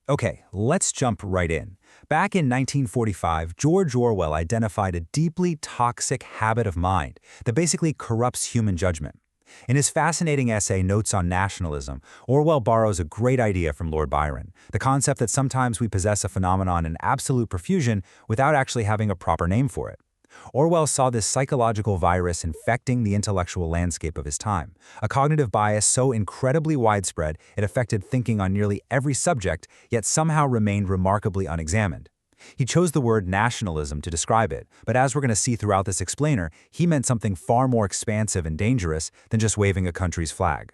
Okay, let's jump right in. Back in 1945, George Orwell identified a deeply toxic habit of mind that basically corrupts human judgment. In his fascinating essay Notes on Nationalism, Orwell borrows a great idea from Lord Byron, the concept that sometimes we possess a phenomenon in absolute profusion without actually having a proper name for it. Orwell saw this psychological virus infecting the intellectual landscape of his time, a cognitive bias so incredibly widespread it affected thinking on nearly every subject, yet somehow remained remarkably unexamined. He chose the word nationalism to describe it, but as we're going to see throughout this explainer, he meant something far more expansive and dangerous than just waving a country's flag.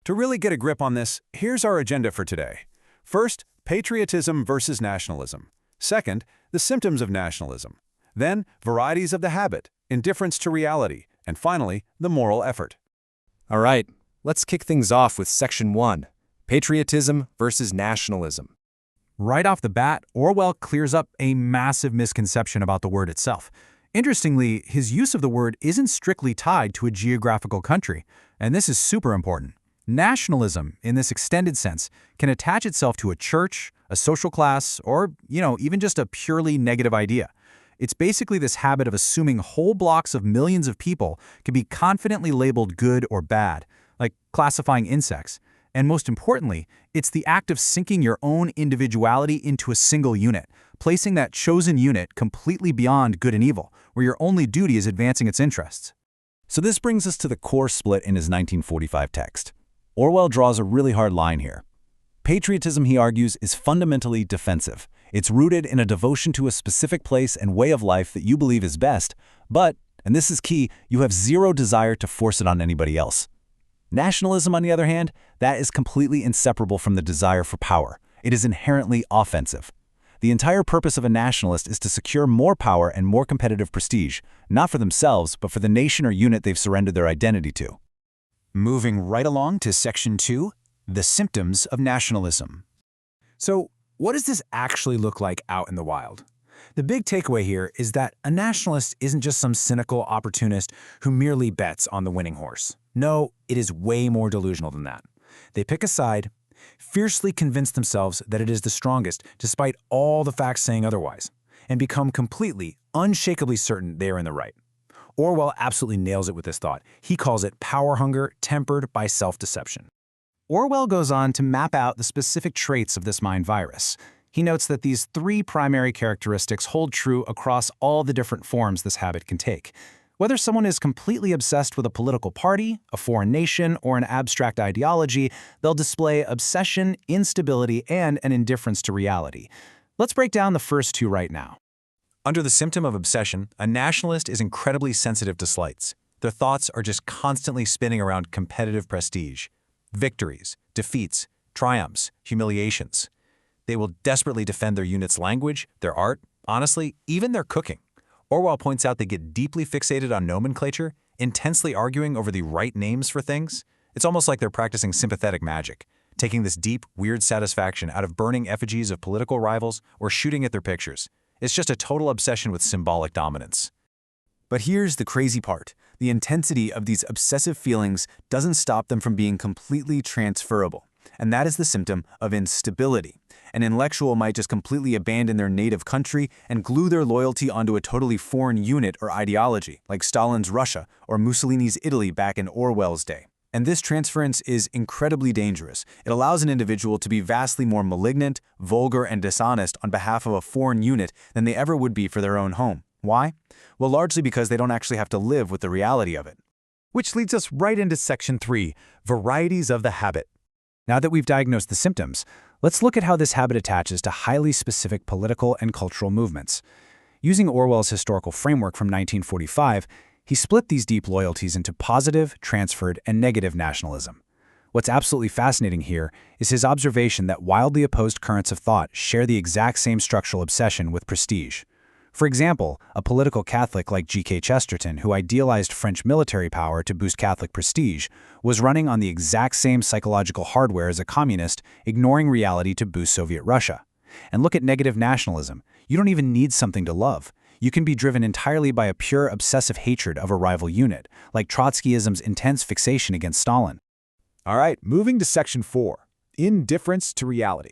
To really get a grip on this, here's our agenda for today. First, patriotism versus nationalism. Second, the symptoms of nationalism. Then, varieties of the habit, indifference to reality, and finally, the moral effort. All right, let's kick things off with Section 1, Patriotism versus Nationalism. Right off the bat, Orwell clears up a massive misconception about the word itself. Interestingly, his use of the word isn't strictly tied to a geographical country, and this is super important. Nationalism, in this extended sense, can attach itself to a church, a social class, or, even just a purely negative idea. It's basically this habit of assuming whole blocks of millions of people can be confidently labeled good or bad, like classifying insects. And most importantly, it's the act of sinking your own individuality into a single unit, placing that chosen unit completely beyond good and evil, where your only duty is advancing its interests. So this brings us to the core split in his 1945 text. Orwell draws a really hard line here. Patriotism, he argues, is fundamentally defensive. It's rooted in a devotion to a specific place and way of life that you believe is best, but, and this is key, you have zero desire to force it on anybody else. Nationalism, on the other hand, that is completely inseparable from the desire for power. It is inherently offensive. The entire purpose of a nationalist is to secure more power and more competitive prestige, not for themselves, but for the nation or unit they've surrendered their identity to. Moving right along to Section 2, the symptoms of nationalism. So, what does this actually look like out in the wild? The big takeaway here is that a nationalist isn't just some cynical opportunist who merely bets on the winning horse. No, it is way more delusional than that. They pick a side, fiercely convince themselves that it is the strongest despite all the facts saying otherwise, and become completely, unshakably certain they are in the right. Orwell absolutely nails it with this thought. He calls it power hunger tempered by self-deception. Orwell goes on to map out the specific traits of this mind virus. He notes that these three primary characteristics hold true across all the different forms this habit can take. Whether someone is completely obsessed with a political party, a foreign nation, or an abstract ideology, they'll display obsession, instability, and an indifference to reality. Let's break down the first two right now. Under the symptom of obsession, a nationalist is incredibly sensitive to slights. Their thoughts are just constantly spinning around competitive prestige. Victories, defeats, triumphs, humiliations. They will desperately defend their unit's language, their art, honestly, even their cooking. Orwell points out they get deeply fixated on nomenclature, intensely arguing over the right names for things. It's almost like they're practicing sympathetic magic, taking this deep, weird satisfaction out of burning effigies of political rivals or shooting at their pictures. It's just a total obsession with symbolic dominance. But here's the crazy part. The intensity of these obsessive feelings doesn't stop them from being completely transferable. And that is the symptom of instability. An intellectual might just completely abandon their native country and glue their loyalty onto a totally foreign unit or ideology, like Stalin's Russia or Mussolini's Italy back in Orwell's day. And this transference is incredibly dangerous. It allows an individual to be vastly more malignant, vulgar, and dishonest on behalf of a foreign unit than they ever would be for their own home. Why? Well, largely because they don't actually have to live with the reality of it. Which leads us right into Section 3, Varieties of the Habit. Now that we've diagnosed the symptoms, let's look at how this habit attaches to highly specific political and cultural movements. Using Orwell's historical framework from 1945, he split these deep loyalties into positive, transferred, and negative nationalism. What's absolutely fascinating here is his observation that wildly opposed currents of thought share the exact same structural obsession with prestige. For example, a political Catholic like G.K. Chesterton, who idealized French military power to boost Catholic prestige, was running on the exact same psychological hardware as a communist, ignoring reality to boost Soviet Russia. And look at negative nationalism. You don't even need something to love. You can be driven entirely by a pure obsessive hatred of a rival unit, like Trotskyism's intense fixation against Stalin. All right, moving to Section 4, indifference to reality.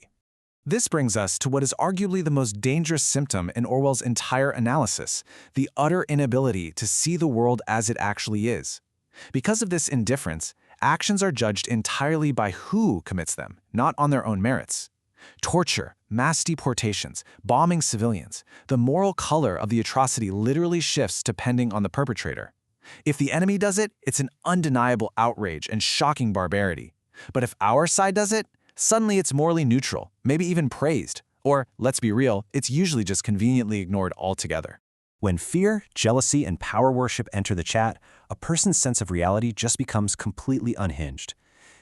This brings us to what is arguably the most dangerous symptom in Orwell's entire analysis, the utter inability to see the world as it actually is. Because of this indifference, actions are judged entirely by who commits them, not on their own merits. Torture, mass deportations, bombing civilians, the moral color of the atrocity literally shifts depending on the perpetrator. If the enemy does it, it's an undeniable outrage and shocking barbarity. But if our side does it, suddenly it's morally neutral, maybe even praised. Or, let's be real, it's usually just conveniently ignored altogether. When fear, jealousy, and power worship enter the chat, a person's sense of reality just becomes completely unhinged.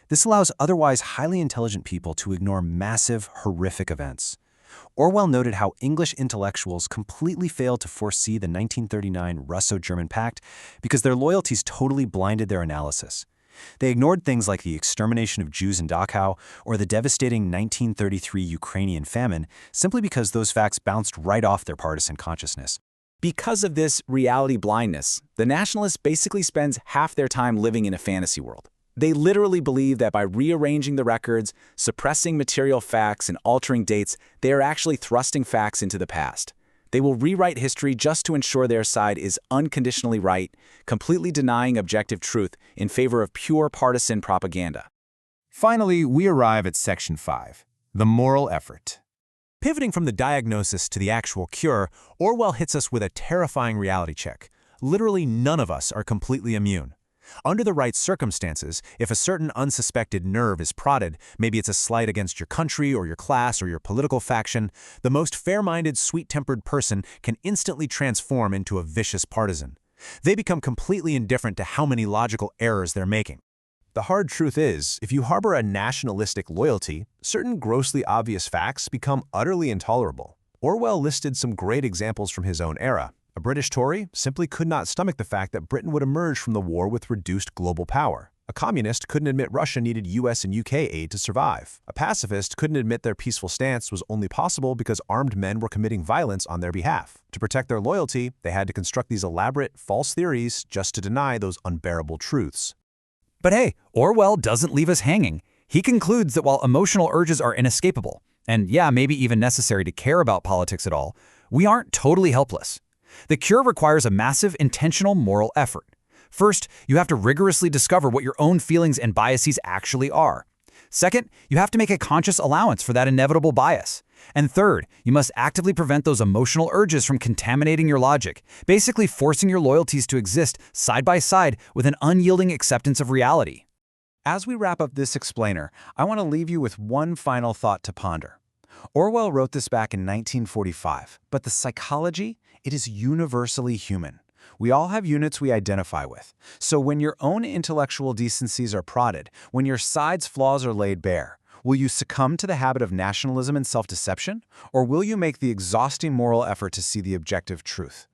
This allows otherwise highly intelligent people to ignore massive, horrific events. Orwell noted how English intellectuals completely failed to foresee the 1939 Russo-German Pact because their loyalties totally blinded their analysis. They ignored things like the extermination of Jews in Dachau or the devastating 1933 Ukrainian famine simply because those facts bounced right off their partisan consciousness. Because of this reality blindness, the nationalist basically spends half their time living in a fantasy world. They literally believe that by rearranging the records, suppressing material facts, and altering dates, they are actually thrusting facts into the past. They will rewrite history just to ensure their side is unconditionally right, completely denying objective truth in favor of pure partisan propaganda. Finally, we arrive at Section 5, the moral effort. Pivoting from the diagnosis to the actual cure, Orwell hits us with a terrifying reality check. Literally none of us are completely immune. Under the right circumstances, if a certain unsuspected nerve is prodded, maybe it's a slight against your country or your class or your political faction, the most fair-minded, sweet-tempered person can instantly transform into a vicious partisan. They become completely indifferent to how many logical errors they're making. The hard truth is, if you harbor a nationalistic loyalty, certain grossly obvious facts become utterly intolerable. Orwell listed some great examples from his own era. A British Tory simply could not stomach the fact that Britain would emerge from the war with reduced global power. A communist couldn't admit Russia needed US and UK aid to survive. A pacifist couldn't admit their peaceful stance was only possible because armed men were committing violence on their behalf. To protect their loyalty, they had to construct these elaborate, false theories just to deny those unbearable truths. But hey, Orwell doesn't leave us hanging. He concludes that while emotional urges are inescapable, and yeah, maybe even necessary to care about politics at all, we aren't totally helpless. The cure requires a massive, intentional moral effort. First, you have to rigorously discover what your own feelings and biases actually are. Second, you have to make a conscious allowance for that inevitable bias. And third, you must actively prevent those emotional urges from contaminating your logic, basically forcing your loyalties to exist side by side with an unyielding acceptance of reality. As we wrap up this explainer, I want to leave you with one final thought to ponder. Orwell wrote this back in 1945, but the psychology, it is universally human. We all have units we identify with. So when your own intellectual decencies are prodded, when your side's flaws are laid bare, will you succumb to the habit of nationalism and self-deception, or will you make the exhausting moral effort to see the objective truth?